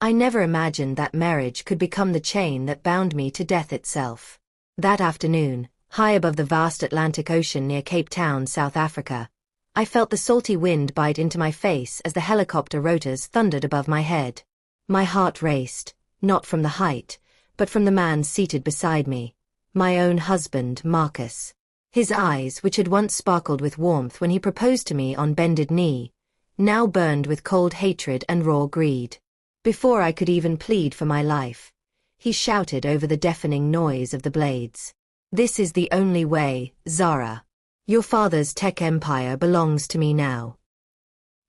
I never imagined that marriage could become the chain that bound me to death itself. That afternoon, high above the vast Atlantic Ocean near Cape Town, South Africa, I felt the salty wind bite into my face as the helicopter rotors thundered above my head. My heart raced, not from the height, but from the man seated beside me, my own husband, Marcus. His eyes, which had once sparkled with warmth when he proposed to me on bended knee, now burned with cold hatred and raw greed. Before I could even plead for my life, he shouted over the deafening noise of the blades. "This is the only way, Zara. Your father's tech empire belongs to me now."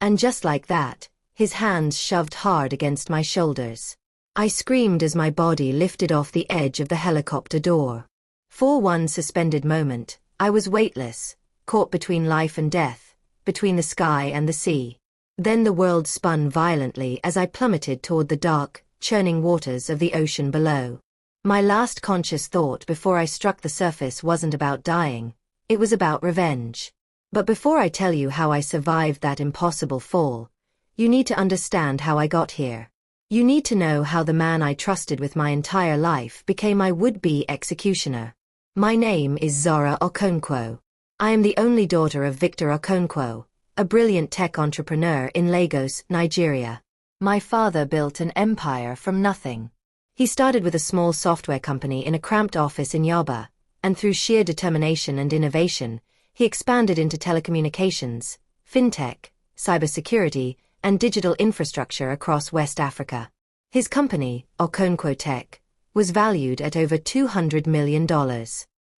And just like that, his hands shoved hard against my shoulders. I screamed as my body lifted off the edge of the helicopter door. For one suspended moment, I was weightless, caught between life and death, between the sky and the sea. Then the world spun violently as I plummeted toward the dark, churning waters of the ocean below. My last conscious thought before I struck the surface wasn't about dying, it was about revenge. But before I tell you how I survived that impossible fall, you need to understand how I got here. You need to know how the man I trusted with my entire life became my would-be executioner. My name is Zara Okonkwo. I am the only daughter of Victor Okonkwo, a brilliant tech entrepreneur in Lagos, Nigeria. My father built an empire from nothing. He started with a small software company in a cramped office in Yaba, and through sheer determination and innovation, he expanded into telecommunications, fintech, cybersecurity, and digital infrastructure across West Africa. His company, Okonkwo Tech, was valued at over $200 million.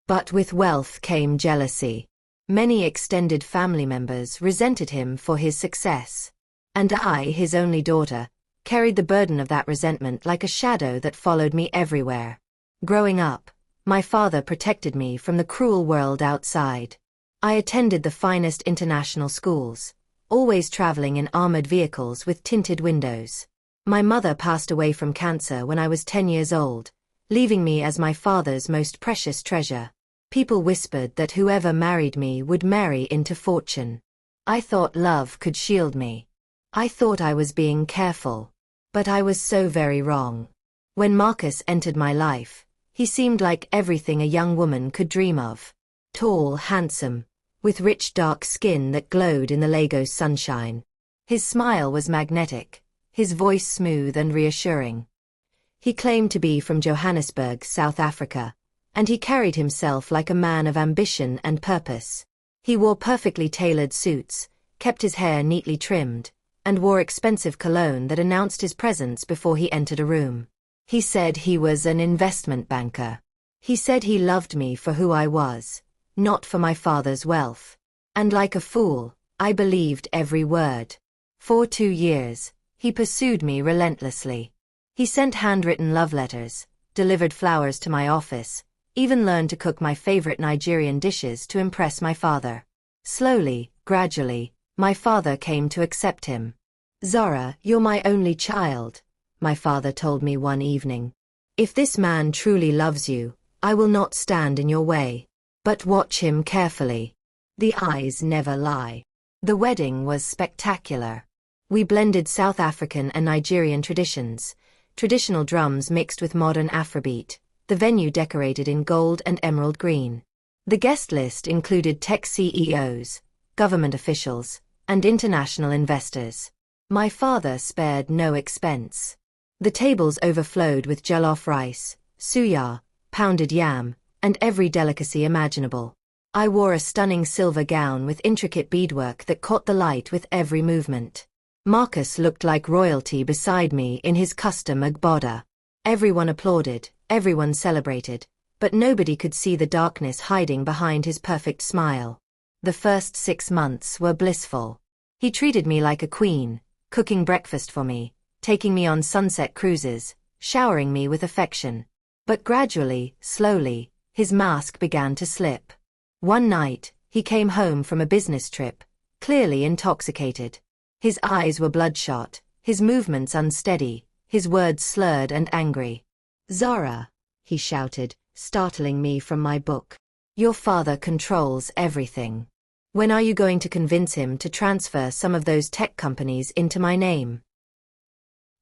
But with wealth came jealousy. Many extended family members resented him for his success. And I, his only daughter, carried the burden of that resentment like a shadow that followed me everywhere. Growing up, my father protected me from the cruel world outside. I attended the finest international schools, always traveling in armored vehicles with tinted windows. My mother passed away from cancer when I was 10 years old, leaving me as my father's most precious treasure. People whispered that whoever married me would marry into fortune. I thought love could shield me. I thought I was being careful. But I was so very wrong. When Marcus entered my life, he seemed like everything a young woman could dream of. Tall, handsome, with rich dark skin that glowed in the Lagos sunshine. His smile was magnetic, his voice smooth and reassuring. He claimed to be from Johannesburg, South Africa, and he carried himself like a man of ambition and purpose. He wore perfectly tailored suits, kept his hair neatly trimmed, and wore expensive cologne that announced his presence before he entered a room. He said he was an investment banker. He said he loved me for who I was, not for my father's wealth. And like a fool, I believed every word. For 2 years, he pursued me relentlessly. He sent handwritten love letters, delivered flowers to my office, even learned to cook my favorite Nigerian dishes to impress my father. Slowly, gradually, my father came to accept him. "Zara, you're my only child," my father told me one evening. "If this man truly loves you, I will not stand in your way. But watch him carefully. The eyes never lie." The wedding was spectacular. We blended South African and Nigerian traditions, traditional drums mixed with modern Afrobeat, the venue decorated in gold and emerald green. The guest list included tech CEOs, government officials, and international investors. My father spared no expense. The tables overflowed with jollof rice, suya, pounded yam, and every delicacy imaginable. I wore a stunning silver gown with intricate beadwork that caught the light with every movement. Marcus looked like royalty beside me in his custom agbada. Everyone applauded, everyone celebrated, but nobody could see the darkness hiding behind his perfect smile. The first 6 months were blissful. He treated me like a queen, cooking breakfast for me, taking me on sunset cruises, showering me with affection. But gradually, slowly, his mask began to slip. One night, he came home from a business trip, clearly intoxicated. His eyes were bloodshot, his movements unsteady, his words slurred and angry. "Zara," he shouted, startling me from my book. "Your father controls everything. When are you going to convince him to transfer some of those tech companies into my name?"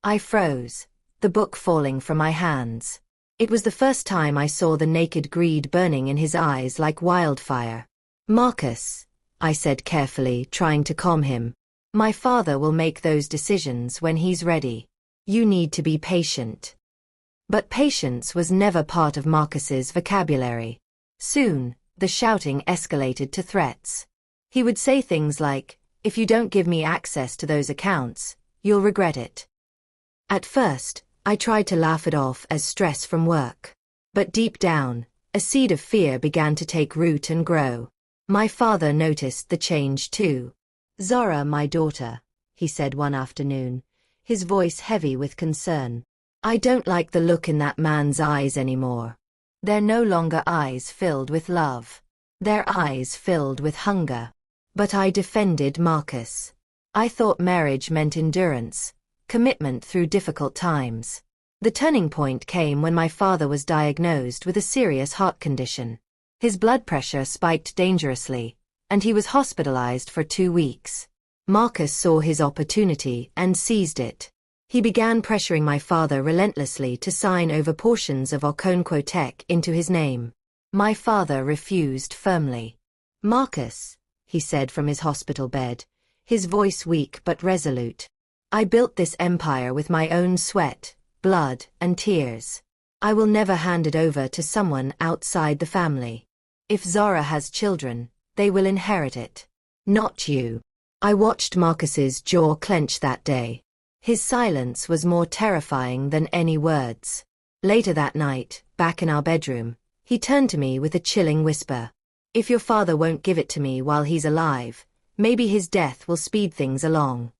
I froze, the book falling from my hands. It was the first time I saw the naked greed burning in his eyes like wildfire. Marcus, I said carefully, trying to calm him. My father will make those decisions when he's ready. You need to be patient. But patience was never part of Marcus's vocabulary. Soon, the shouting escalated to threats. He would say things like, "If you don't give me access to those accounts, you'll regret it." At first, I tried to laugh it off as stress from work. But deep down, a seed of fear began to take root and grow. My father noticed the change too. "Zara, my daughter," he said one afternoon, his voice heavy with concern. "I don't like the look in that man's eyes anymore. They're no longer eyes filled with love. They're eyes filled with hunger." But I defended Marcus. I thought marriage meant endurance, commitment through difficult times. The turning point came when my father was diagnosed with a serious heart condition. His blood pressure spiked dangerously, and he was hospitalized for 2 weeks. Marcus saw his opportunity and seized it. He began pressuring my father relentlessly to sign over portions of Okonkwo Tech into his name. My father refused firmly. "Marcus," he said from his hospital bed, his voice weak but resolute, "I built this empire with my own sweat, blood, and tears. I will never hand it over to someone outside the family. If Zara has children, they will inherit it. Not you." I watched Marcus's jaw clench that day. His silence was more terrifying than any words. Later that night, back in our bedroom, he turned to me with a chilling whisper. "If your father won't give it to me while he's alive, maybe his death will speed things along."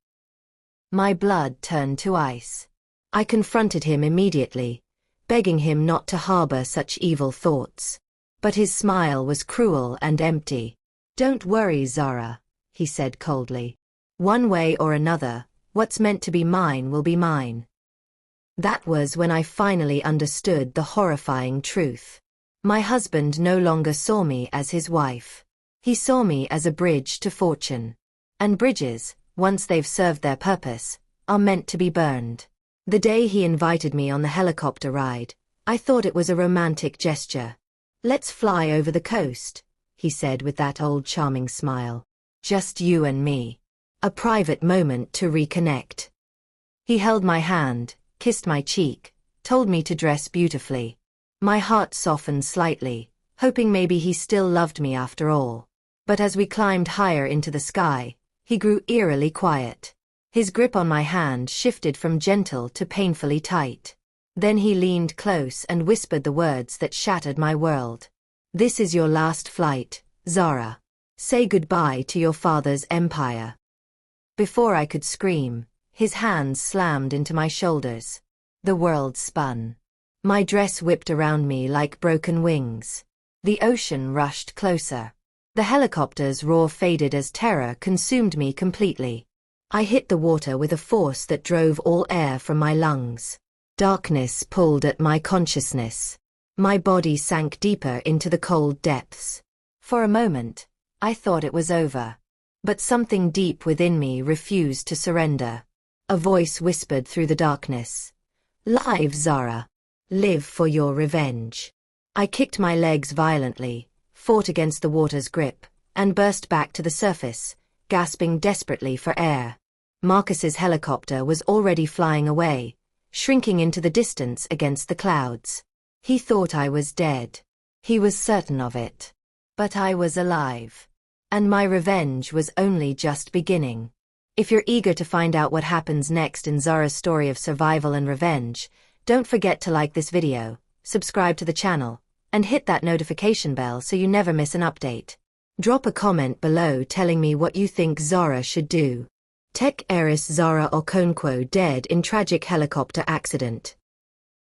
My blood turned to ice. I confronted him immediately, begging him not to harbor such evil thoughts. But his smile was cruel and empty. "Don't worry, Zara," he said coldly. "One way or another, what's meant to be mine will be mine." That was when I finally understood the horrifying truth. My husband no longer saw me as his wife. He saw me as a bridge to fortune. And bridges, once they've served their purpose, are meant to be burned. The day he invited me on the helicopter ride, I thought it was a romantic gesture. "Let's fly over the coast," he said with that old charming smile. "Just you and me. A private moment to reconnect." He held my hand, kissed my cheek, told me to dress beautifully. My heart softened slightly, hoping maybe he still loved me after all. But as we climbed higher into the sky, he grew eerily quiet. His grip on my hand shifted from gentle to painfully tight. Then he leaned close and whispered the words that shattered my world. "This is your last flight, Zara. Say goodbye to your father's empire." Before I could scream, his hands slammed into my shoulders. The world spun. My dress whipped around me like broken wings. The ocean rushed closer. The helicopter's roar faded as terror consumed me completely. I hit the water with a force that drove all air from my lungs. Darkness pulled at my consciousness. My body sank deeper into the cold depths. For a moment, I thought it was over. But something deep within me refused to surrender. A voice whispered through the darkness. "Live, Zara. Live for your revenge." I kicked my legs violently, fought against the water's grip, and burst back to the surface, gasping desperately for air. Marcus's helicopter was already flying away, shrinking into the distance against the clouds. He thought I was dead. He was certain of it. But I was alive. And my revenge was only just beginning. If you're eager to find out what happens next in Zara's story of survival and revenge, don't forget to like this video, subscribe to the channel, and hit that notification bell so you never miss an update. Drop a comment below telling me what you think Zara should do. Tech heiress Zara Okonkwo dead in tragic helicopter accident.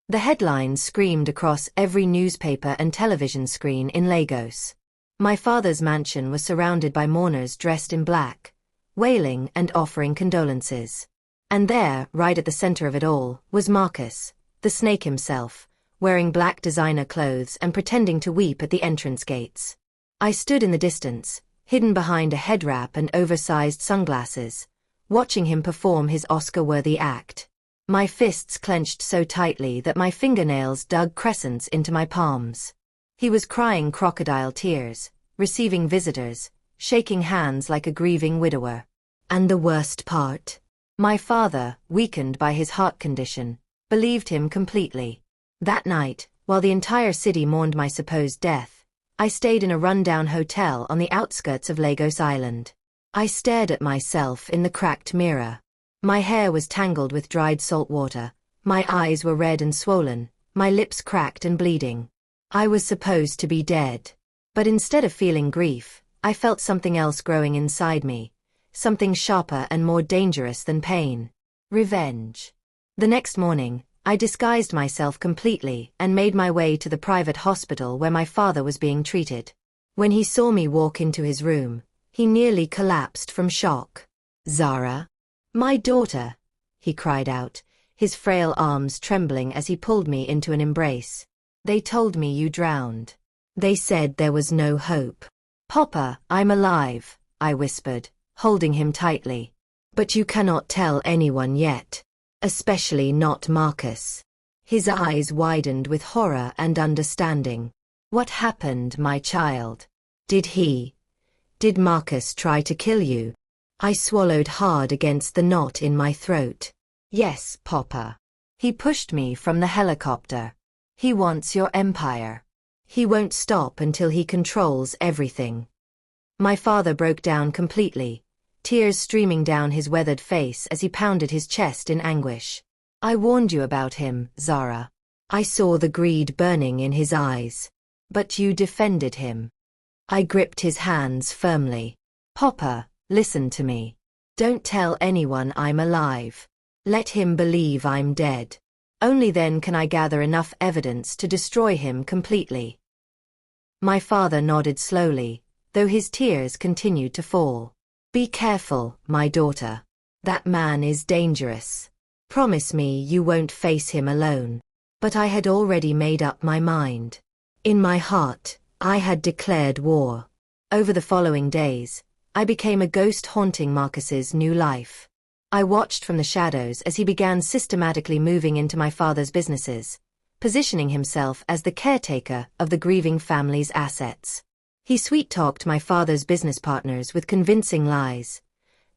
The headlines screamed across every newspaper and television screen in Lagos. My father's mansion was surrounded by mourners dressed in black, wailing and offering condolences. And there, right at the center of it all, was Marcus, the snake himself, wearing black designer clothes and pretending to weep at the entrance gates. I stood in the distance, hidden behind a head wrap and oversized sunglasses, watching him perform his Oscar-worthy act. My fists clenched so tightly that my fingernails dug crescents into my palms. He was crying crocodile tears, receiving visitors, shaking hands like a grieving widower. And the worst part? My father, weakened by his heart condition, believed him completely. That night, while the entire city mourned my supposed death, I stayed in a rundown hotel on the outskirts of Lagos Island. I stared at myself in the cracked mirror. My hair was tangled with dried salt water, my eyes were red and swollen, my lips cracked and bleeding. I was supposed to be dead. But instead of feeling grief, I felt something else growing inside me, something sharper and more dangerous than pain. Revenge. The next morning, I disguised myself completely and made my way to the private hospital where my father was being treated. When he saw me walk into his room, he nearly collapsed from shock. "Zara? My daughter!" he cried out, his frail arms trembling as he pulled me into an embrace. "They told me you drowned. They said there was no hope." "Papa, I'm alive," I whispered, holding him tightly. "But you cannot tell anyone yet. Especially not Marcus." His eyes widened with horror and understanding. "What happened, my child? Did Marcus try to kill you?" I swallowed hard against the knot in my throat. "Yes, Papa. He pushed me from the helicopter. He wants your empire. He won't stop until he controls everything." My father broke down completely, tears streaming down his weathered face as he pounded his chest in anguish. "I warned you about him, Zara. I saw the greed burning in his eyes. But you defended him." I gripped his hands firmly. "Papa, listen to me. Don't tell anyone I'm alive. Let him believe I'm dead. Only then can I gather enough evidence to destroy him completely." My father nodded slowly, though his tears continued to fall. "Be careful, my daughter. That man is dangerous. Promise me you won't face him alone." But I had already made up my mind. In my heart, I had declared war. Over the following days, I became a ghost haunting Marcus's new life. I watched from the shadows as he began systematically moving into my father's businesses, positioning himself as the caretaker of the grieving family's assets. He sweet-talked my father's business partners with convincing lies.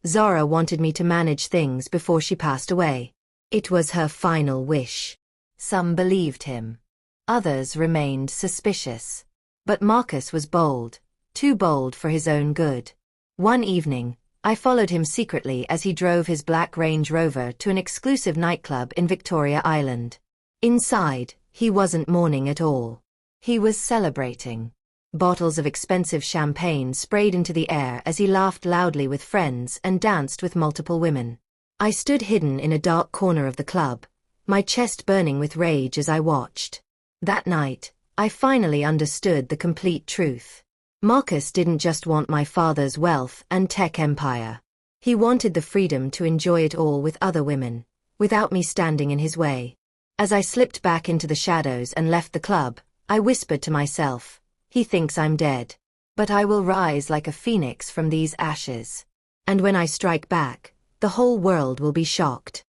Zara wanted me to manage things before she passed away. It was her final wish. Some believed him. Others remained suspicious. But Marcus was bold, too bold for his own good. One evening, I followed him secretly as he drove his black Range Rover to an exclusive nightclub in Victoria Island. Inside, he wasn't mourning at all. He was celebrating. Bottles of expensive champagne sprayed into the air as he laughed loudly with friends and danced with multiple women. I stood hidden in a dark corner of the club, my chest burning with rage as I watched. That night, I finally understood the complete truth. Marcus didn't just want my father's wealth and tech empire. He wanted the freedom to enjoy it all with other women, without me standing in his way. As I slipped back into the shadows and left the club, I whispered to myself, "He thinks I'm dead. But I will rise like a phoenix from these ashes. And when I strike back, the whole world will be shocked."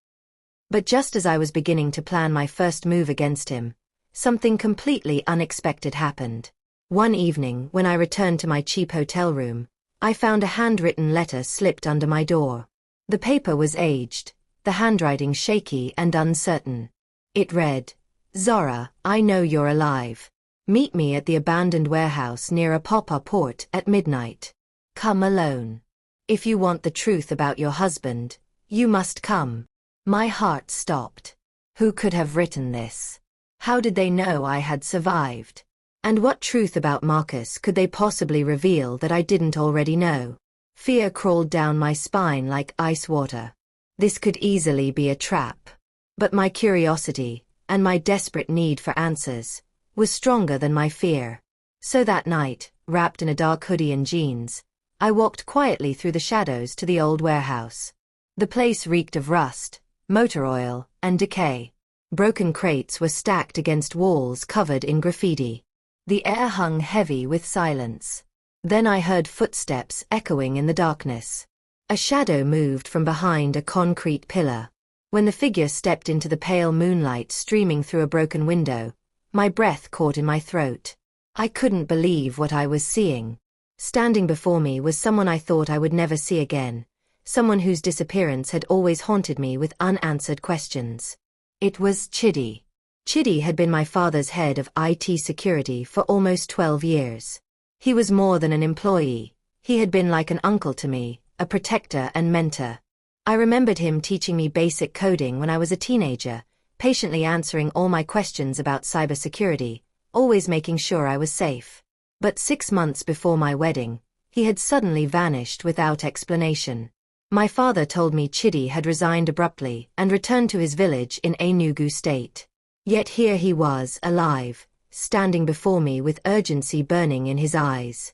But just as I was beginning to plan my first move against him, something completely unexpected happened. One evening, when I returned to my cheap hotel room, I found a handwritten letter slipped under my door. The paper was aged, the handwriting shaky and uncertain. It read, "Zara, I know you're alive. Meet me at the abandoned warehouse near Apapa Port at midnight. Come alone. If you want the truth about your husband, you must come." My heart stopped. Who could have written this? How did they know I had survived? And what truth about Marcus could they possibly reveal that I didn't already know? Fear crawled down my spine like ice water. This could easily be a trap. But my curiosity, and my desperate need for answers, was stronger than my fear. So that night, wrapped in a dark hoodie and jeans, I walked quietly through the shadows to the old warehouse. The place reeked of rust, motor oil, and decay. Broken crates were stacked against walls covered in graffiti. The air hung heavy with silence. Then I heard footsteps echoing in the darkness. A shadow moved from behind a concrete pillar. When the figure stepped into the pale moonlight streaming through a broken window, my breath caught in my throat. I couldn't believe what I was seeing. Standing before me was someone I thought I would never see again, someone whose disappearance had always haunted me with unanswered questions. It was Chidi. Chidi had been my father's head of IT security for almost 12 years. He was more than an employee. He had been like an uncle to me, a protector and mentor. I remembered him teaching me basic coding when I was a teenager, patiently answering all my questions about cybersecurity, always making sure I was safe. But 6 months before my wedding, he had suddenly vanished without explanation. My father told me Chidi had resigned abruptly and returned to his village in Enugu state. Yet here he was, alive, standing before me with urgency burning in his eyes.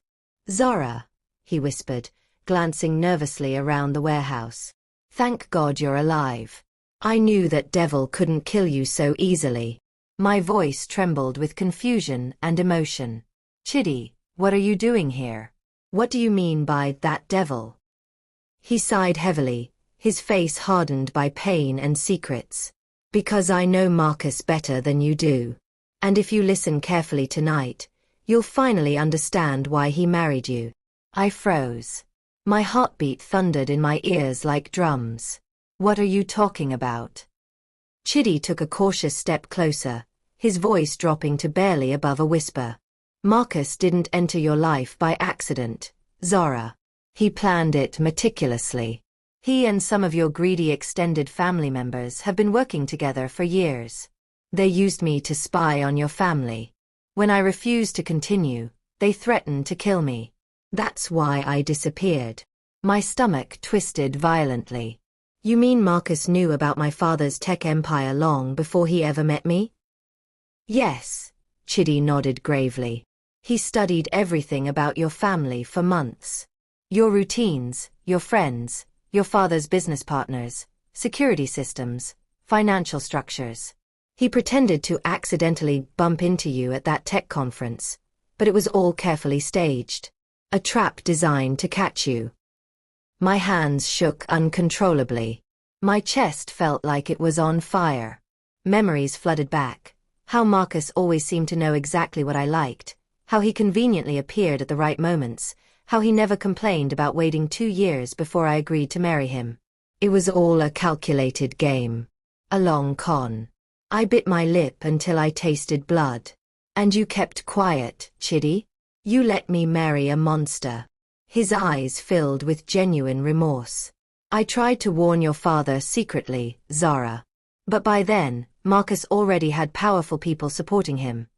"Zara," he whispered, glancing nervously around the warehouse. "Thank God you're alive. I knew that devil couldn't kill you so easily." My voice trembled with confusion and emotion. "Chidi, what are you doing here? What do you mean by that devil?" He sighed heavily, his face hardened by pain and secrets. "Because I know Marcus better than you do. And if you listen carefully tonight, you'll finally understand why he married you." I froze. My heartbeat thundered in my ears like drums. "What are you talking about?" Chidi took a cautious step closer, his voice dropping to barely above a whisper. "Marcus didn't enter your life by accident, Zara. He planned it meticulously. He and some of your greedy extended family members have been working together for years. They used me to spy on your family. When I refused to continue, they threatened to kill me. That's why I disappeared." My stomach twisted violently. "You mean Marcus knew about my father's tech empire long before he ever met me?" "Yes," Chidi nodded gravely. "He studied everything about your family for months. Your routines, your friends, your father's business partners, security systems, financial structures. He pretended to accidentally bump into you at that tech conference, but it was all carefully staged. A trap designed to catch you." My hands shook uncontrollably. My chest felt like it was on fire. Memories flooded back. How Marcus always seemed to know exactly what I liked, how he conveniently appeared at the right moments, how he never complained about waiting 2 years before I agreed to marry him. It was all a calculated game. A long con. I bit my lip until I tasted blood. "And you kept quiet, Chidi? You let me marry a monster." His eyes filled with genuine remorse. "I tried to warn your father secretly, Zara. But by then, Marcus already had powerful people supporting him.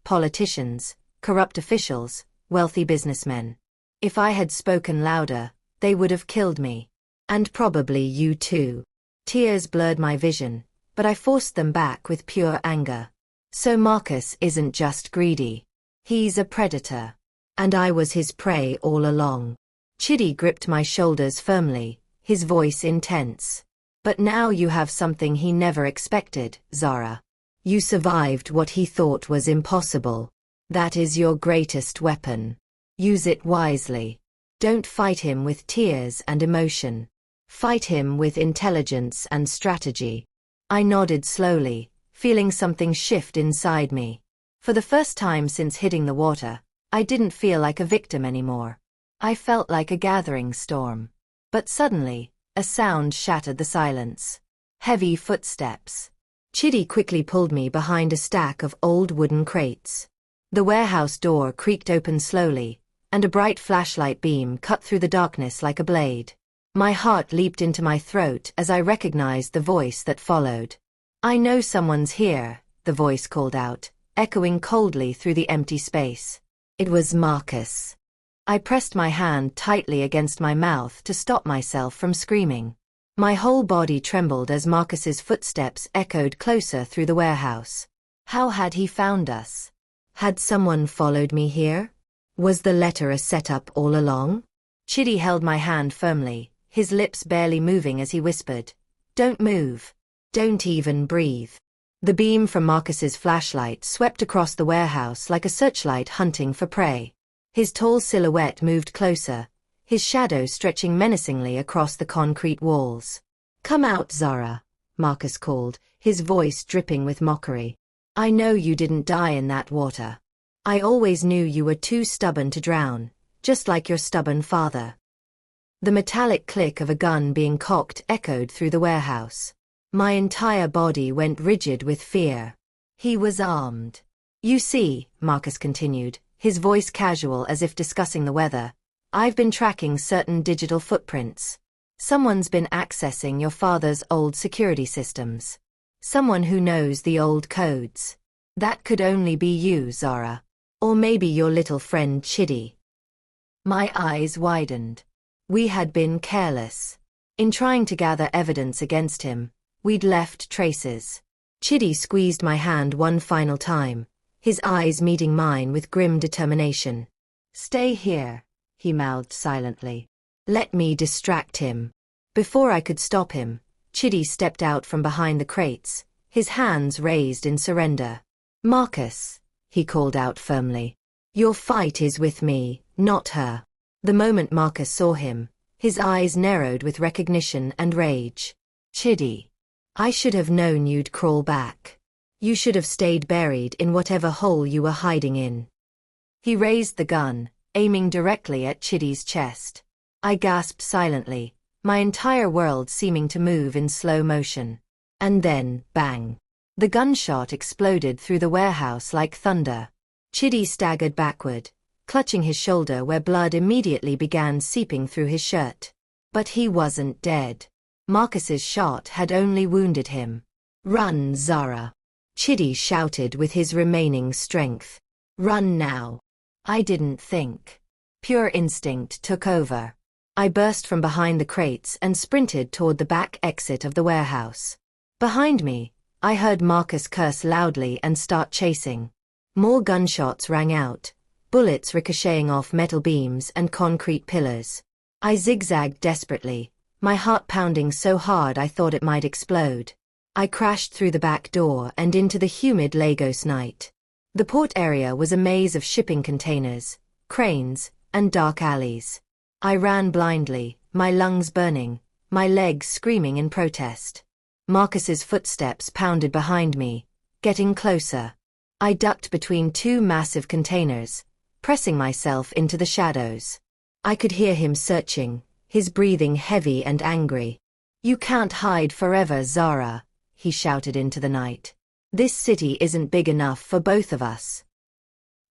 Politicians, corrupt officials, wealthy businessmen. If I had spoken louder, they would have killed me. And probably you too." Tears blurred my vision, but I forced them back with pure anger. "So Marcus isn't just greedy. He's a predator. And I was his prey all along." Chidi gripped my shoulders firmly, his voice intense. "But now you have something he never expected, Zara. You survived what he thought was impossible. That is your greatest weapon. Use it wisely. Don't fight him with tears and emotion. Fight him with intelligence and strategy." I nodded slowly, feeling something shift inside me. For the first time since hitting the water, I didn't feel like a victim anymore. I felt like a gathering storm. But suddenly, a sound shattered the silence. Heavy footsteps. Chidi quickly pulled me behind a stack of old wooden crates. The warehouse door creaked open slowly, and a bright flashlight beam cut through the darkness like a blade. My heart leaped into my throat as I recognized the voice that followed. "I know someone's here," the voice called out, echoing coldly through the empty space. It was Marcus. I pressed my hand tightly against my mouth to stop myself from screaming. My whole body trembled as Marcus's footsteps echoed closer through the warehouse. How had he found us? Had someone followed me here? Was the letter a setup all along? Chidi held my hand firmly, his lips barely moving as he whispered, "Don't move. Don't even breathe." The beam from Marcus's flashlight swept across the warehouse like a searchlight hunting for prey. His tall silhouette moved closer, his shadow stretching menacingly across the concrete walls. "Come out, Zara," Marcus called, his voice dripping with mockery. "I know you didn't die in that water. I always knew you were too stubborn to drown, just like your stubborn father." The metallic click of a gun being cocked echoed through the warehouse. My entire body went rigid with fear. He was armed. "You see," Marcus continued, his voice casual as if discussing the weather, "I've been tracking certain digital footprints. Someone's been accessing your father's old security systems. Someone who knows the old codes. That could only be you, Zara. Or maybe your little friend Chidi." My eyes widened. We had been careless. In trying to gather evidence against him, we'd left traces. Chidi squeezed my hand one final time, his eyes meeting mine with grim determination. "Stay here," he mouthed silently. "Let me distract him." Before I could stop him, Chidi stepped out from behind the crates, his hands raised in surrender. "Marcus," he called out firmly. "Your fight is with me, not her." The moment Marcus saw him, his eyes narrowed with recognition and rage. "Chidi, I should have known you'd crawl back. You should have stayed buried in whatever hole you were hiding in." He raised the gun, aiming directly at Chidi's chest. I gasped silently, my entire world seeming to move in slow motion. And then, bang! The gunshot exploded through the warehouse like thunder. Chidi staggered backward, clutching his shoulder where blood immediately began seeping through his shirt. But he wasn't dead. Marcus's shot had only wounded him. "Run, Zara!" Chidi shouted with his remaining strength. "Run now!" I didn't think. Pure instinct took over. I burst from behind the crates and sprinted toward the back exit of the warehouse. Behind me, I heard Marcus curse loudly and start chasing. More gunshots rang out, bullets ricocheting off metal beams and concrete pillars. I zigzagged desperately, my heart pounding so hard I thought it might explode. I crashed through the back door and into the humid Lagos night. The port area was a maze of shipping containers, cranes, and dark alleys. I ran blindly, my lungs burning, my legs screaming in protest. Marcus's footsteps pounded behind me, getting closer. I ducked between two massive containers, pressing myself into the shadows. I could hear him searching, his breathing heavy and angry. "You can't hide forever, Zara," he shouted into the night. "This city isn't big enough for both of us."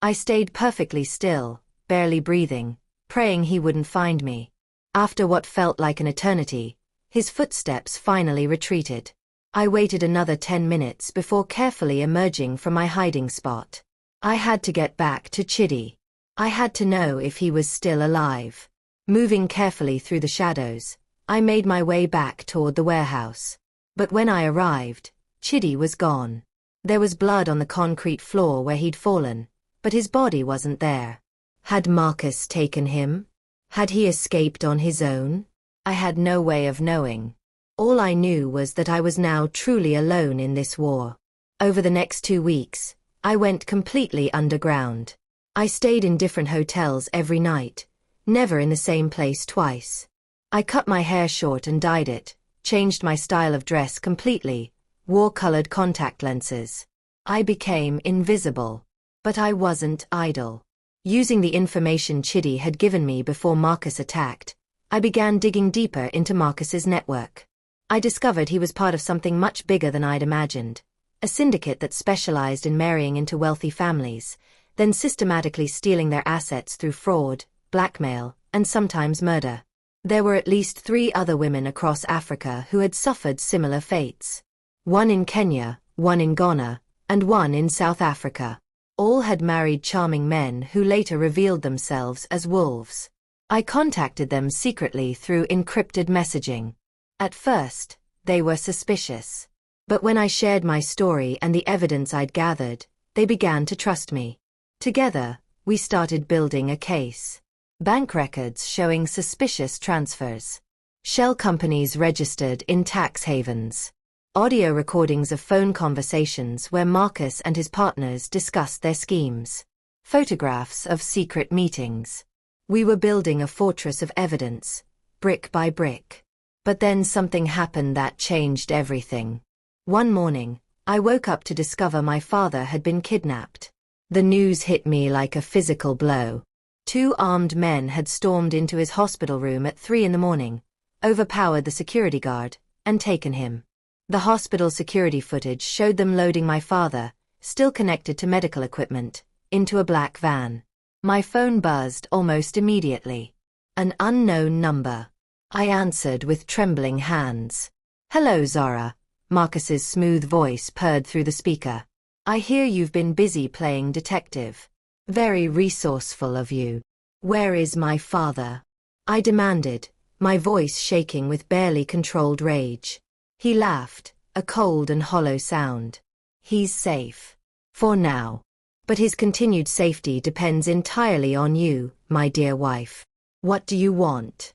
I stayed perfectly still, barely breathing, praying he wouldn't find me. After what felt like an eternity, his footsteps finally retreated. I waited another 10 minutes before carefully emerging from my hiding spot. I had to get back to Chidi. I had to know if he was still alive. Moving carefully through the shadows, I made my way back toward the warehouse. But when I arrived, Chidi was gone. There was blood on the concrete floor where he'd fallen, but his body wasn't there. Had Marcus taken him? Had he escaped on his own? I had no way of knowing. All I knew was that I was now truly alone in this war. Over the next 2 weeks, I went completely underground. I stayed in different hotels every night, never in the same place twice. I cut my hair short and dyed it, changed my style of dress completely, wore colored contact lenses. I became invisible. But I wasn't idle. Using the information Chidi had given me before Marcus attacked, I began digging deeper into Marcus's network. I discovered he was part of something much bigger than I'd imagined, a syndicate that specialized in marrying into wealthy families, then systematically stealing their assets through fraud, blackmail, and sometimes murder. There were at least 3 other women across Africa who had suffered similar fates. One in Kenya, one in Ghana, and one in South Africa. All had married charming men who later revealed themselves as wolves. I contacted them secretly through encrypted messaging. At first, they were suspicious. But when I shared my story and the evidence I'd gathered, they began to trust me. Together, we started building a case. Bank records showing suspicious transfers. Shell companies registered in tax havens. Audio recordings of phone conversations where Marcus and his partners discussed their schemes. Photographs of secret meetings. We were building a fortress of evidence, brick by brick. But then something happened that changed everything. One morning, I woke up to discover my father had been kidnapped. The news hit me like a physical blow. 2 armed men had stormed into his hospital room at 3 in the morning, overpowered the security guard, and taken him. The hospital security footage showed them loading my father, still connected to medical equipment, into a black van. My phone buzzed almost immediately. An unknown number. I answered with trembling hands. "Hello, Zara." Marcus's smooth voice purred through the speaker. "I hear you've been busy playing detective. Very resourceful of you. Where is my father?" I demanded, my voice shaking with barely controlled rage. He laughed, a cold and hollow sound. "He's safe. For now. But his continued safety depends entirely on you, my dear wife. What do you want?"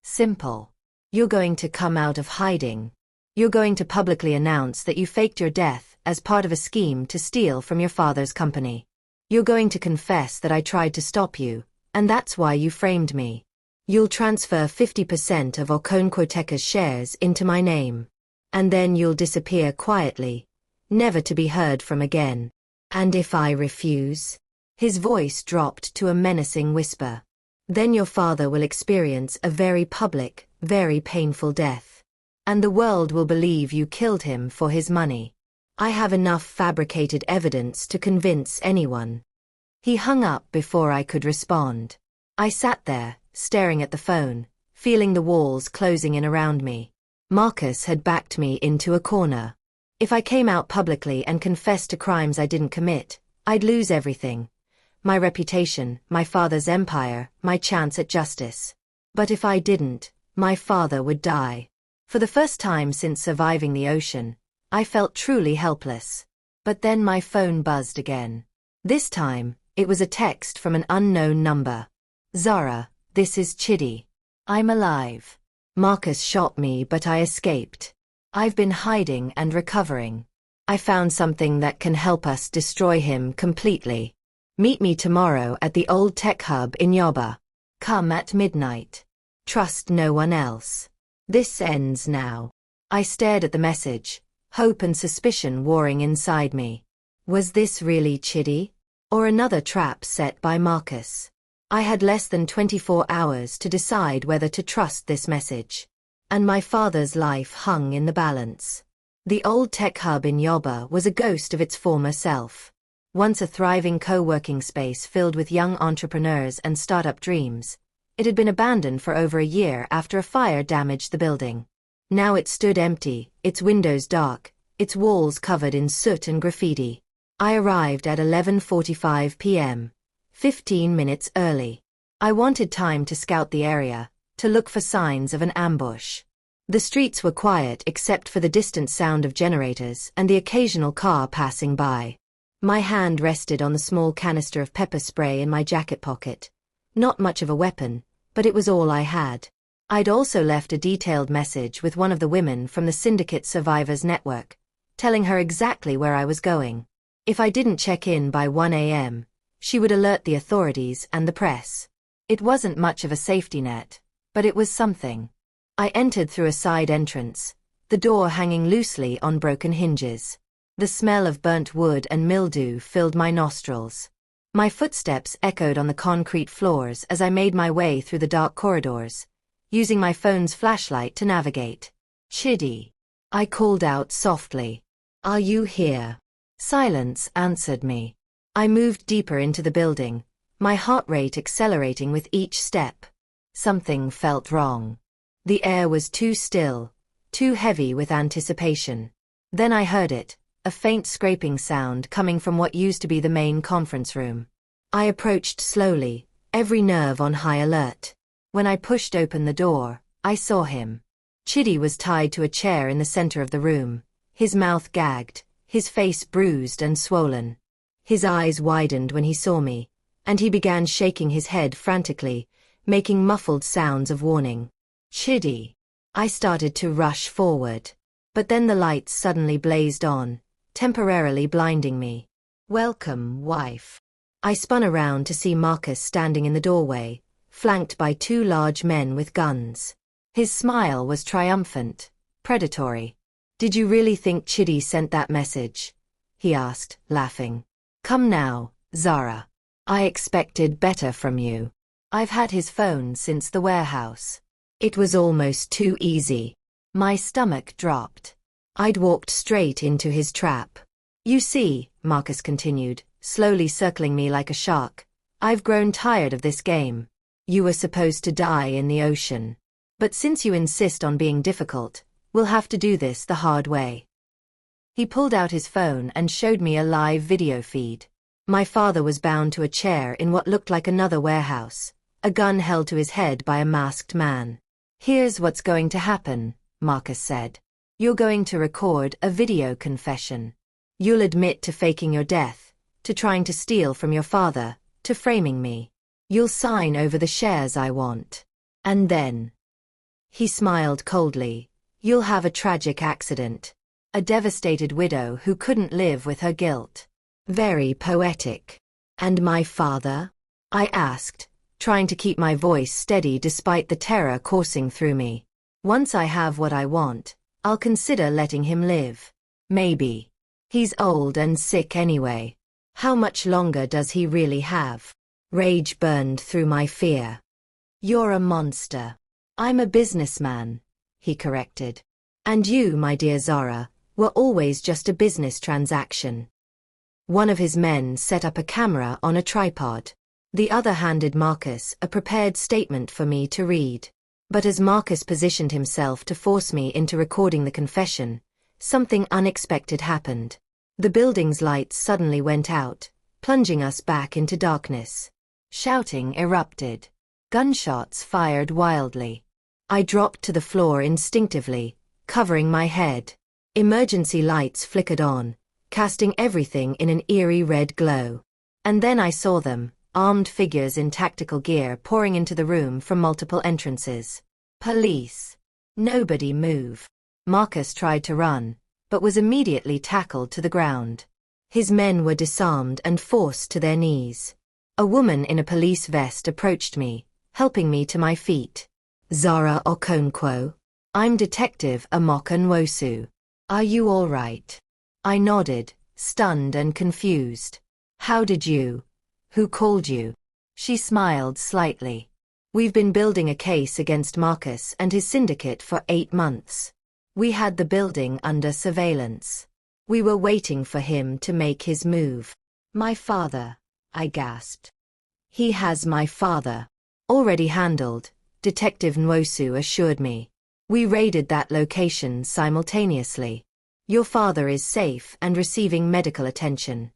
Simple. You're going to come out of hiding. You're going to publicly announce that you faked your death as part of a scheme to steal from your father's company. You're going to confess that I tried to stop you, and that's why you framed me. You'll transfer 50% of Okonkwoteca's shares into my name. And then you'll disappear quietly, never to be heard from again. And if I refuse? His voice dropped to a menacing whisper. Then your father will experience a very public, very painful death. And the world will believe you killed him for his money. I have enough fabricated evidence to convince anyone. He hung up before I could respond. I sat there, staring at the phone, feeling the walls closing in around me. Marcus had backed me into a corner. If I came out publicly and confessed to crimes I didn't commit, I'd lose everything. My reputation, my father's empire, my chance at justice. But if I didn't, my father would die. For the first time since surviving the ocean, I felt truly helpless. But then my phone buzzed again. This time, it was a text from an unknown number. "Zara, this is Chidi. I'm alive. Marcus shot me but I escaped. I've been hiding and recovering. I found something that can help us destroy him completely. Meet me tomorrow at the old tech hub in Yoba. Come at midnight. Trust no one else. This ends now." I stared at the message, hope and suspicion warring inside me. Was this really Chidi? Or another trap set by Marcus? I had less than 24 hours to decide whether to trust this message. And my father's life hung in the balance. The old tech hub in Yoba was a ghost of its former self. Once a thriving co-working space filled with young entrepreneurs and startup dreams, it had been abandoned for over a year after a fire damaged the building. Now it stood empty, its windows dark, its walls covered in soot and graffiti. I arrived at 11:45 p.m., 15 minutes early. I wanted time to scout the area, to look for signs of an ambush. The streets were quiet except for the distant sound of generators and the occasional car passing by. My hand rested on the small canister of pepper spray in my jacket pocket. Not much of a weapon, but it was all I had. I'd also left a detailed message with one of the women from the Syndicate Survivors Network, telling her exactly where I was going. If I didn't check in by 1 a.m., she would alert the authorities and the press. It wasn't much of a safety net, but it was something. I entered through a side entrance, the door hanging loosely on broken hinges. The smell of burnt wood and mildew filled my nostrils. My footsteps echoed on the concrete floors as I made my way through the dark corridors, using my phone's flashlight to navigate. "Chidi," I called out softly. "Are you here?" Silence answered me. I moved deeper into the building, my heart rate accelerating with each step. Something felt wrong. The air was too still, too heavy with anticipation. Then I heard it, a faint scraping sound coming from what used to be the main conference room. I approached slowly, every nerve on high alert. When I pushed open the door, I saw him. Chidi was tied to a chair in the center of the room, his mouth gagged, his face bruised and swollen. His eyes widened when he saw me, and he began shaking his head frantically, making muffled sounds of warning. "Chidi." I started to rush forward. But then the lights suddenly blazed on, temporarily blinding me. "Welcome, wife." I spun around to see Marcus standing in the doorway, flanked by 2 large men with guns. His smile was triumphant, predatory. "Did you really think Chidi sent that message?" he asked, laughing. "Come now, Zara. I expected better from you. I've had his phone since the warehouse. It was almost too easy." My stomach dropped. I'd walked straight into his trap. "You see," Marcus continued, slowly circling me like a shark, "I've grown tired of this game. You were supposed to die in the ocean. But since you insist on being difficult, we'll have to do this the hard way." He pulled out his phone and showed me a live video feed. My father was bound to a chair in what looked like another warehouse, a gun held to his head by a masked man. "Here's what's going to happen," Marcus said. "You're going to record a video confession. You'll admit to faking your death, to trying to steal from your father, to framing me. You'll sign over the shares I want. And then," he smiled coldly, "you'll have a tragic accident. A devastated widow who couldn't live with her guilt." Very poetic. "And my father?" I asked, trying to keep my voice steady despite the terror coursing through me. "Once I have what I want, I'll consider letting him live. Maybe. He's old and sick anyway. How much longer does he really have?" Rage burned through my fear. "You're a monster." "I'm a businessman," he corrected. "And you, my dear Zara, were always just a business transaction." One of his men set up a camera on a tripod. The other handed Marcus a prepared statement for me to read. But as Marcus positioned himself to force me into recording the confession, something unexpected happened. The building's lights suddenly went out, plunging us back into darkness. Shouting erupted. Gunshots fired wildly. I dropped to the floor instinctively, covering my head. Emergency lights flickered on, casting everything in an eerie red glow. And then I saw them, armed figures in tactical gear pouring into the room from multiple entrances. "Police. Nobody move." Marcus tried to run, but was immediately tackled to the ground. His men were disarmed and forced to their knees. A woman in a police vest approached me, helping me to my feet. "Zara Okonkwo. I'm Detective Amoka Nwosu. Are you all right?" I nodded, stunned and confused. "How did you? Who called you?" She smiled slightly. "We've been building a case against Marcus and his syndicate for 8 months. We had the building under surveillance. We were waiting for him to make his move." "My father," I gasped. "He has my father." "Already handled," Detective Nwosu assured me. "We raided that location simultaneously. Your father is safe and receiving medical attention."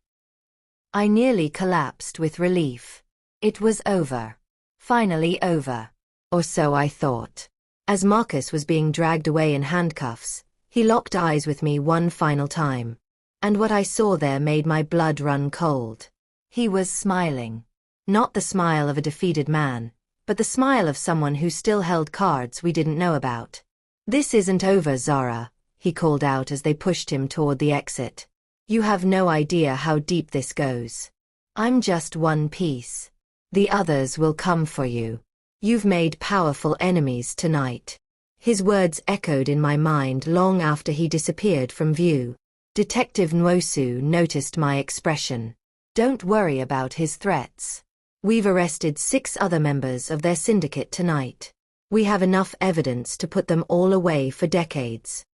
I nearly collapsed with relief. It was over. Finally over. Or so I thought. As Marcus was being dragged away in handcuffs, he locked eyes with me one final time. And what I saw there made my blood run cold. He was smiling. Not the smile of a defeated man, but the smile of someone who still held cards we didn't know about. "This isn't over, Zara," he called out as they pushed him toward the exit. "You have no idea how deep this goes. I'm just one piece. The others will come for you. You've made powerful enemies tonight." His words echoed in my mind long after he disappeared from view. Detective Nwosu noticed my expression. "Don't worry about his threats. We've arrested 6 other members of their syndicate tonight. We have enough evidence to put them all away for decades."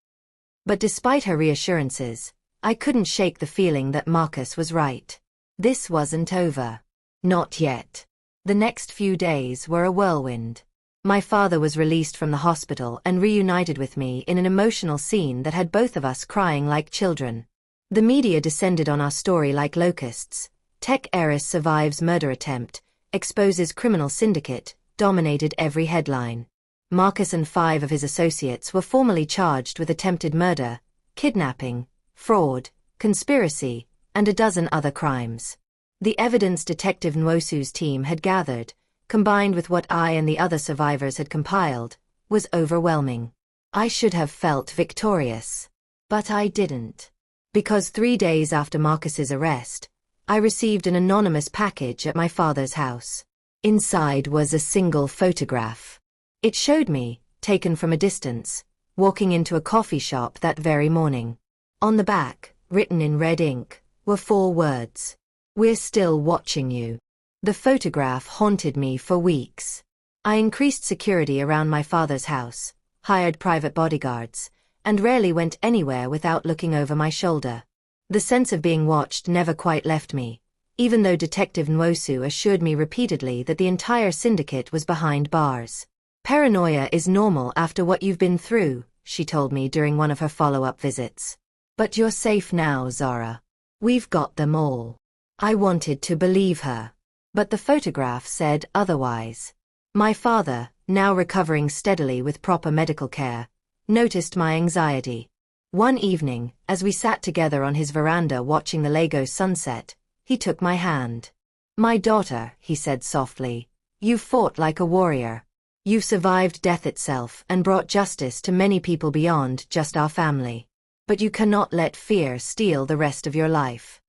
But despite her reassurances, I couldn't shake the feeling that Marcus was right. This wasn't over. Not yet. The next few days were a whirlwind. My father was released from the hospital and reunited with me in an emotional scene that had both of us crying like children. The media descended on our story like locusts. "Tech heiress survives murder attempt, exposes criminal syndicate," dominated every headline. Marcus and 5 of his associates were formally charged with attempted murder, kidnapping, fraud, conspiracy, and a dozen other crimes. The evidence Detective Nwosu's team had gathered, combined with what I and the other survivors had compiled, was overwhelming. I should have felt victorious. But I didn't. Because 3 days after Marcus's arrest, I received an anonymous package at my father's house. Inside was a single photograph. It showed me, taken from a distance, walking into a coffee shop that very morning. On the back, written in red ink, were 4 words. "We're still watching you." The photograph haunted me for weeks. I increased security around my father's house, hired private bodyguards, and rarely went anywhere without looking over my shoulder. The sense of being watched never quite left me, even though Detective Nwosu assured me repeatedly that the entire syndicate was behind bars. "Paranoia is normal after what you've been through," she told me during one of her follow-up visits. "But you're safe now, Zara. We've got them all." I wanted to believe her. But the photograph said otherwise. My father, now recovering steadily with proper medical care, noticed my anxiety. One evening, as we sat together on his veranda watching the Lagos sunset, he took my hand. "My daughter," he said softly, "you fought like a warrior. You've survived death itself and brought justice to many people beyond just our family. But you cannot let fear steal the rest of your life."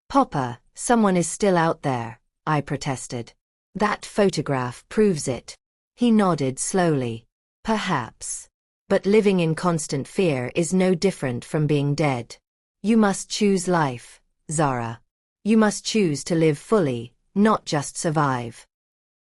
"Papa, someone is still out there," I protested. "That photograph proves it." He nodded slowly. "Perhaps. But living in constant fear is no different from being dead. You must choose life, Zara. You must choose to live fully, not just survive."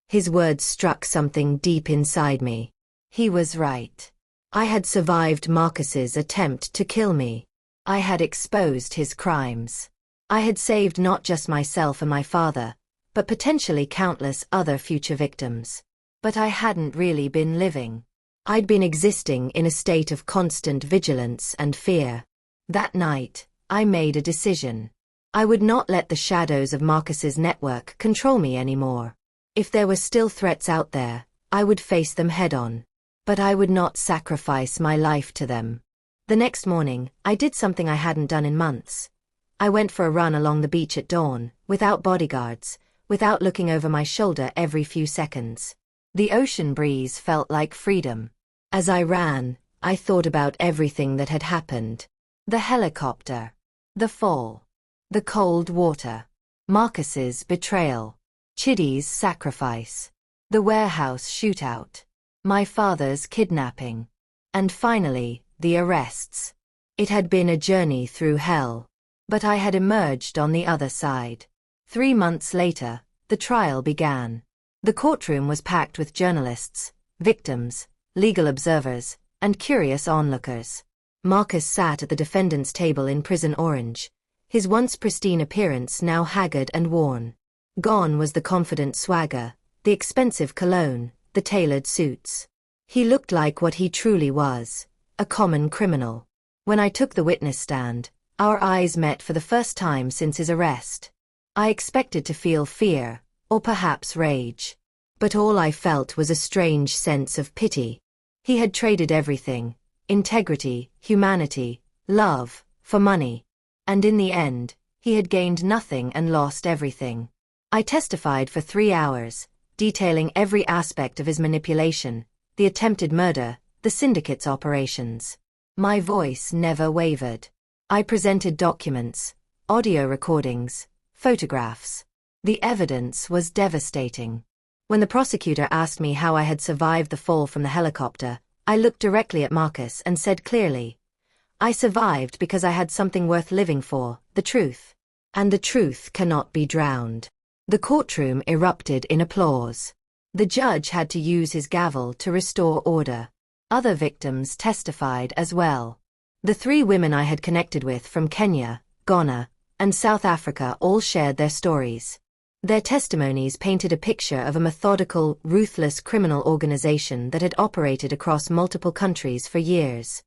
His words struck something deep inside me. He was right. I had survived Marcus's attempt to kill me. I had exposed his crimes. I had saved not just myself and my father, but potentially countless other future victims. But I hadn't really been living. I'd been existing in a state of constant vigilance and fear. That night, I made a decision. I would not let the shadows of Marcus's network control me anymore. If there were still threats out there, I would face them head-on. But I would not sacrifice my life to them. The next morning, I did something I hadn't done in months. I went for a run along the beach at dawn, without bodyguards, without looking over my shoulder every few seconds. The ocean breeze felt like freedom. As I ran, I thought about everything that had happened. The helicopter. The fall. The cold water. Marcus's betrayal. Chidi's sacrifice. The warehouse shootout. My father's kidnapping. And finally, the arrests. It had been a journey through hell. But I had emerged on the other side. 3 months later, the trial began. The courtroom was packed with journalists, victims, legal observers, and curious onlookers. Marcus sat at the defendant's table in Prison Orange, his once pristine appearance now haggard and worn. Gone was the confident swagger, the expensive cologne, the tailored suits. He looked like what he truly was, a common criminal. When I took the witness stand, our eyes met for the first time since his arrest. I expected to feel fear, or perhaps rage. But all I felt was a strange sense of pity. He had traded everything, integrity, humanity, love, for money. And in the end, he had gained nothing and lost everything. I testified for 3 hours, detailing every aspect of his manipulation, the attempted murder, the syndicate's operations. My voice never wavered. I presented documents, audio recordings, photographs. The evidence was devastating. When the prosecutor asked me how I had survived the fall from the helicopter, I looked directly at Marcus and said clearly, "I survived because I had something worth living for, the truth. And the truth cannot be drowned." The courtroom erupted in applause. The judge had to use his gavel to restore order. Other victims testified as well. The 3 women I had connected with from Kenya, Ghana, and South Africa all shared their stories. Their testimonies painted a picture of a methodical, ruthless criminal organization that had operated across multiple countries for years.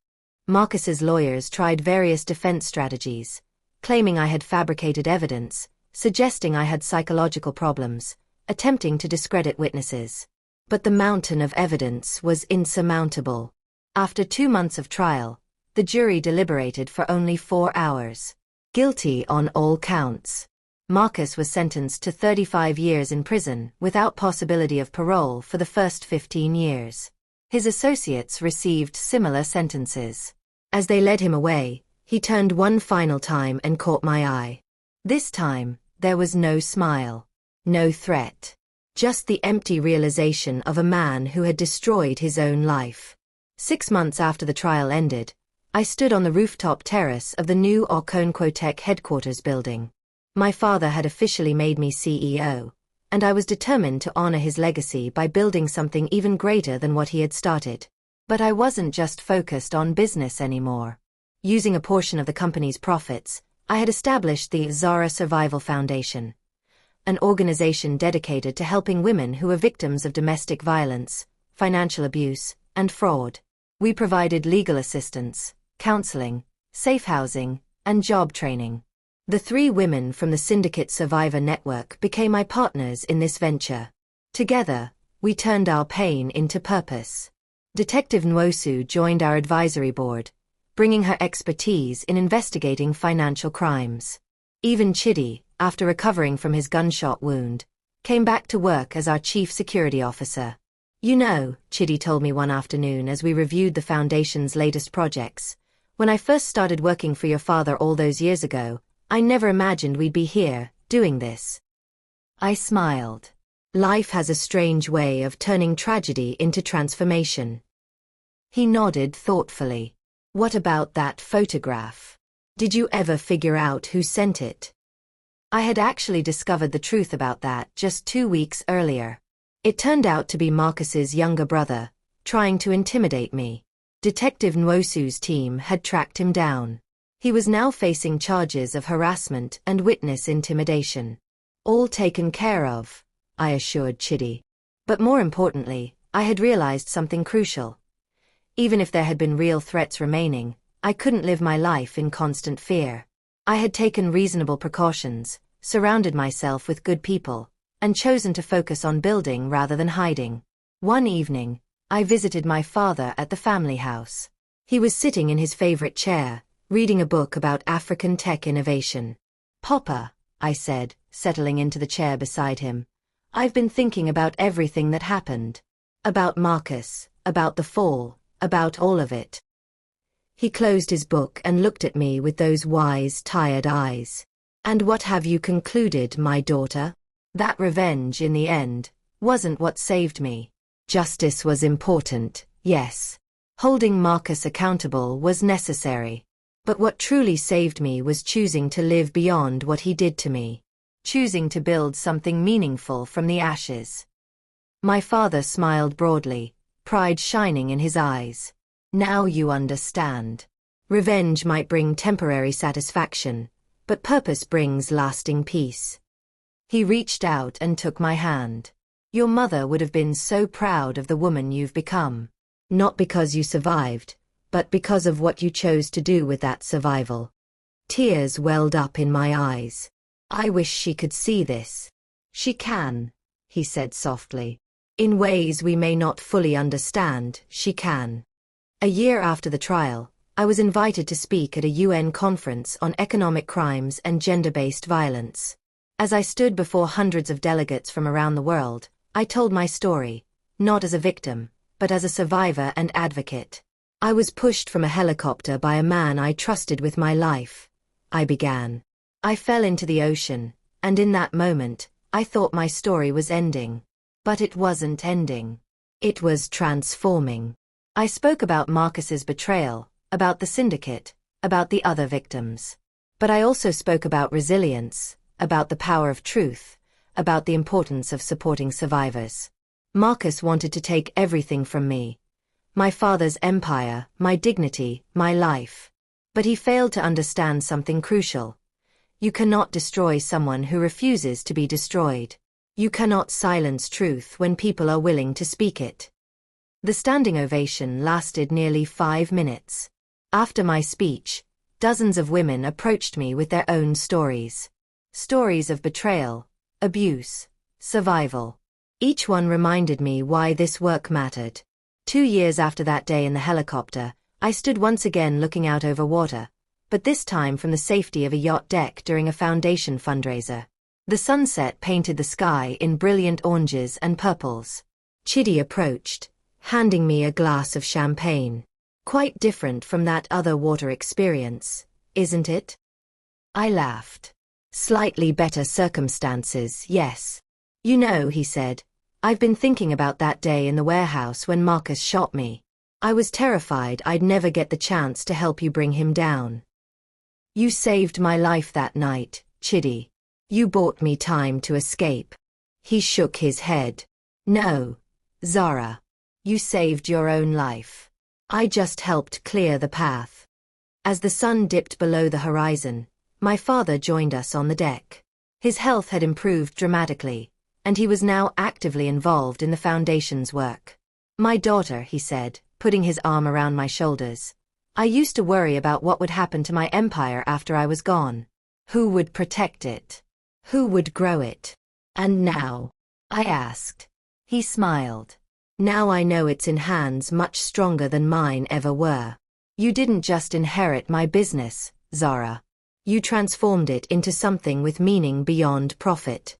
Marcus's lawyers tried various defense strategies, claiming I had fabricated evidence, suggesting I had psychological problems, attempting to discredit witnesses. But the mountain of evidence was insurmountable. After 2 months of trial, the jury deliberated for only 4 hours. Guilty on all counts. Marcus was sentenced to 35 years in prison without possibility of parole for the first 15 years. His associates received similar sentences. As they led him away, he turned one final time and caught my eye. This time, there was no smile, no threat. Just the empty realization of a man who had destroyed his own life. 6 months after the trial ended, I stood on the rooftop terrace of the new Okonkwo headquarters building. My father had officially made me CEO, and I was determined to honor his legacy by building something even greater than what he had started. But I wasn't just focused on business anymore. Using a portion of the company's profits, I had established the Zara Survival Foundation, an organization dedicated to helping women who were victims of domestic violence, financial abuse, and fraud. We provided legal assistance, counseling, safe housing, and job training. The 3 women from the Syndicate Survivor Network became my partners in this venture. Together, we turned our pain into purpose. Detective Nwosu joined our advisory board, bringing her expertise in investigating financial crimes. Even Chidi, after recovering from his gunshot wound, came back to work as our chief security officer. You know, Chidi told me one afternoon as we reviewed the Foundation's latest projects, when I first started working for your father all those years ago, I never imagined we'd be here, doing this. I smiled. Life has a strange way of turning tragedy into transformation. He nodded thoughtfully. What about that photograph? Did you ever figure out who sent it? I had actually discovered the truth about that just 2 weeks earlier. It turned out to be Marcus's younger brother, trying to intimidate me. Detective Nwosu's team had tracked him down. He was now facing charges of harassment and witness intimidation. All taken care of, I assured Chidi. But more importantly, I had realized something crucial. Even if there had been real threats remaining, I couldn't live my life in constant fear. I had taken reasonable precautions, surrounded myself with good people, and chosen to focus on building rather than hiding. One evening, I visited my father at the family house. He was sitting in his favorite chair, reading a book about African tech innovation. "Papa," I said, settling into the chair beside him, "I've been thinking about everything that happened. About Marcus, about the fall, about all of it." He closed his book and looked at me with those wise, tired eyes. "And what have you concluded, my daughter? That revenge, in the end, wasn't what saved me. Justice was important, yes. Holding Marcus accountable was necessary. But what truly saved me was choosing to live beyond what he did to me. Choosing to build something meaningful from the ashes." My father smiled broadly, pride shining in his eyes. "Now you understand. Revenge might bring temporary satisfaction, but purpose brings lasting peace." He reached out and took my hand. "Your mother would have been so proud of the woman you've become. Not because you survived, but because of what you chose to do with that survival." Tears welled up in my eyes. "I wish she could see this." "She can," he said softly. "In ways we may not fully understand, she can." A year after the trial, I was invited to speak at a UN conference on economic crimes and gender-based violence. As I stood before hundreds of delegates from around the world, I told my story, not as a victim, but as a survivor and advocate. "I was pushed from a helicopter by a man I trusted with my life," I began. "I fell into the ocean, and in that moment, I thought my story was ending. But it wasn't ending. It was transforming." I spoke about Marcus's betrayal, about the syndicate, about the other victims. But I also spoke about resilience, about the power of truth, about the importance of supporting survivors. Marcus wanted to take everything from me. My father's empire, my dignity, my life. But he failed to understand something crucial. You cannot destroy someone who refuses to be destroyed. You cannot silence truth when people are willing to speak it. The standing ovation lasted nearly 5 minutes. After my speech, dozens of women approached me with their own stories. Stories of betrayal, abuse, survival. Each one reminded me why this work mattered. 2 years after that day in the helicopter, I stood once again looking out over water, but this time from the safety of a yacht deck during a foundation fundraiser. The sunset painted the sky in brilliant oranges and purples. Chidi approached, handing me a glass of champagne. "Quite different from that other water experience, isn't it?" I laughed. "Slightly better circumstances, yes. You know, he said, I've been thinking about that day in the warehouse when Marcus shot me. I was terrified I'd never get the chance to help you bring him down. You saved my life that night, Chidi. You bought me time to escape. He shook his head. No, Zara. You saved your own life. I just helped clear the path. As the sun dipped below the horizon, my father joined us on the deck. His health had improved dramatically, and he was now actively involved in the Foundation's work. My daughter, he said, putting his arm around my shoulders. I used to worry about what would happen to my empire after I was gone. Who would protect it? Who would grow it? And now? I asked. He smiled. Now I know it's in hands much stronger than mine ever were. You didn't just inherit my business, Zara. You transformed it into something with meaning beyond profit.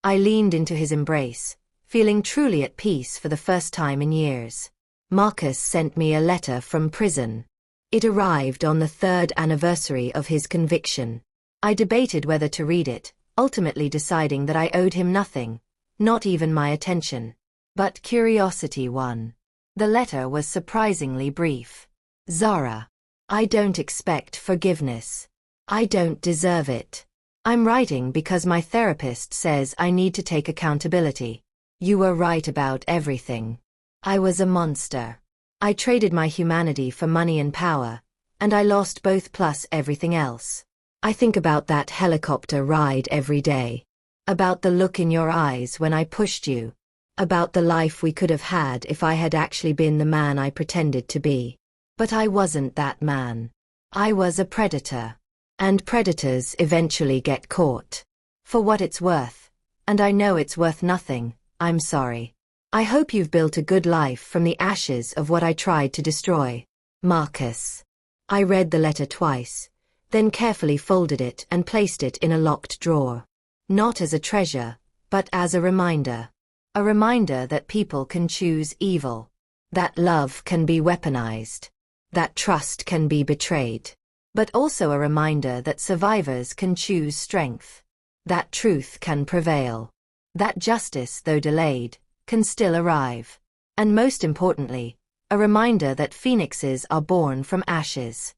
I leaned into his embrace, feeling truly at peace for the first time in years. Marcus sent me a letter from prison. It arrived on the 3rd anniversary of his conviction. I debated whether to read it, ultimately deciding that I owed him nothing, not even my attention. But curiosity won. The letter was surprisingly brief. Zara, I don't expect forgiveness. I don't deserve it. I'm writing because my therapist says I need to take accountability. You were right about everything. I was a monster. I traded my humanity for money and power, and I lost both plus everything else. I think about that helicopter ride every day. About the look in your eyes when I pushed you. About the life we could have had if I had actually been the man I pretended to be. But I wasn't that man. I was a predator. And predators eventually get caught. For what it's worth, and I know it's worth nothing, I'm sorry. I hope you've built a good life from the ashes of what I tried to destroy. Marcus. I read the letter twice, then carefully folded it and placed it in a locked drawer. Not as a treasure, but as a reminder. A reminder that people can choose evil. That love can be weaponized. That trust can be betrayed. But also a reminder that survivors can choose strength. That truth can prevail. That justice, though delayed, can still arrive. And most importantly, a reminder that phoenixes are born from ashes.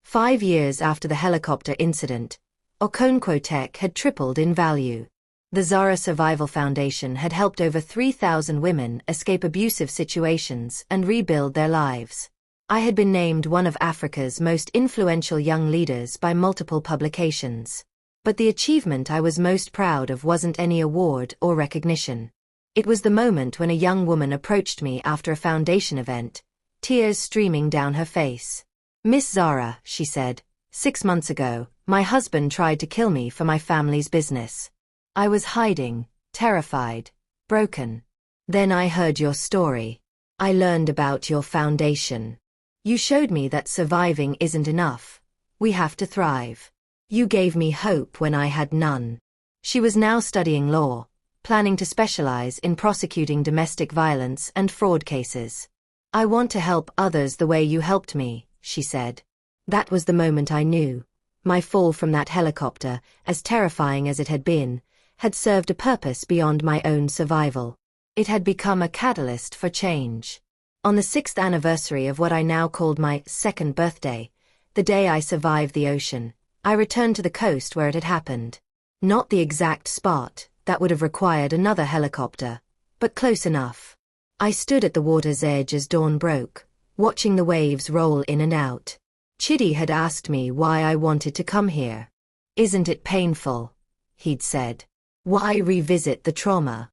5 years after the helicopter incident, Okonkwo Tech had tripled in value. The Zara Survival Foundation had helped over 3,000 women escape abusive situations and rebuild their lives. I had been named one of Africa's most influential young leaders by multiple publications. But the achievement I was most proud of wasn't any award or recognition. It was the moment when a young woman approached me after a foundation event, tears streaming down her face. Miss Zara, she said, 6 months ago, my husband tried to kill me for my family's business. I was hiding, terrified, broken. Then I heard your story. I learned about your foundation. You showed me that surviving isn't enough. We have to thrive. You gave me hope when I had none. She was now studying law, planning to specialize in prosecuting domestic violence and fraud cases. I want to help others the way you helped me, she said. That was the moment I knew. My fall from that helicopter, as terrifying as it had been, had served a purpose beyond my own survival. It had become a catalyst for change. On the 6th anniversary of what I now called my second birthday, the day I survived the ocean, I returned to the coast where it had happened. Not the exact spot, that would have required another helicopter, but close enough. I stood at the water's edge as dawn broke, watching the waves roll in and out. Chidi had asked me why I wanted to come here. Isn't it painful? He'd said. Why revisit the trauma?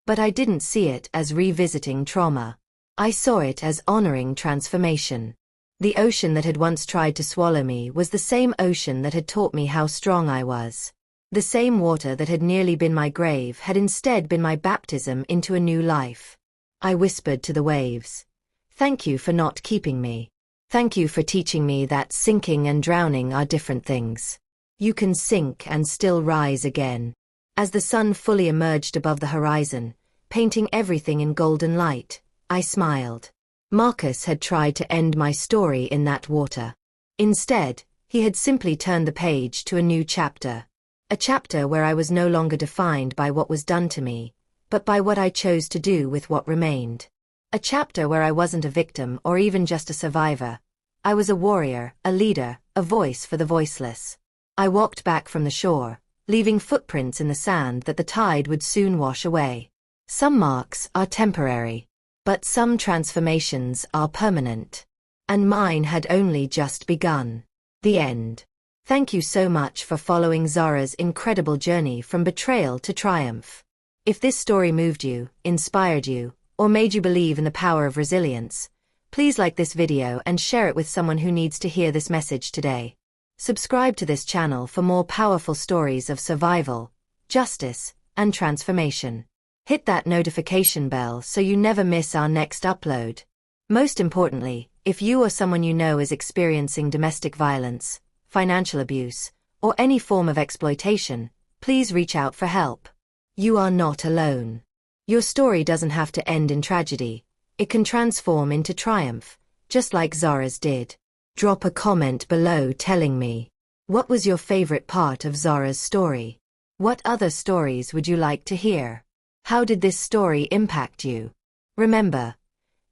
But I didn't see it as revisiting trauma. I saw it as honoring transformation. The ocean that had once tried to swallow me was the same ocean that had taught me how strong I was. The same water that had nearly been my grave had instead been my baptism into a new life. I whispered to the waves. Thank you for not keeping me. Thank you for teaching me that sinking and drowning are different things. You can sink and still rise again. As the sun fully emerged above the horizon, painting everything in golden light, I smiled. Marcus had tried to end my story in that water. Instead, he had simply turned the page to a new chapter. A chapter where I was no longer defined by what was done to me, but by what I chose to do with what remained. A chapter where I wasn't a victim or even just a survivor. I was a warrior, a leader, a voice for the voiceless. I walked back from the shore, leaving footprints in the sand that the tide would soon wash away. Some marks are temporary, but some transformations are permanent. And mine had only just begun. The end. Thank you so much for following Zara's incredible journey from betrayal to triumph. If this story moved you, inspired you, or made you believe in the power of resilience, please like this video and share it with someone who needs to hear this message today. Subscribe to this channel for more powerful stories of survival, justice, and transformation. Hit that notification bell so you never miss our next upload. Most importantly, if you or someone you know is experiencing domestic violence, financial abuse, or any form of exploitation, please reach out for help. You are not alone. Your story doesn't have to end in tragedy. It can transform into triumph, just like Zara's did. Drop a comment below telling me, what was your favorite part of Zara's story? What other stories would you like to hear? How did this story impact you? Remember,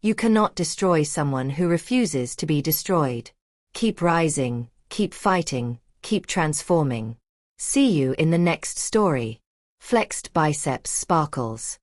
you cannot destroy someone who refuses to be destroyed. Keep rising, keep fighting, keep transforming. See you in the next story. Flexed biceps sparkles.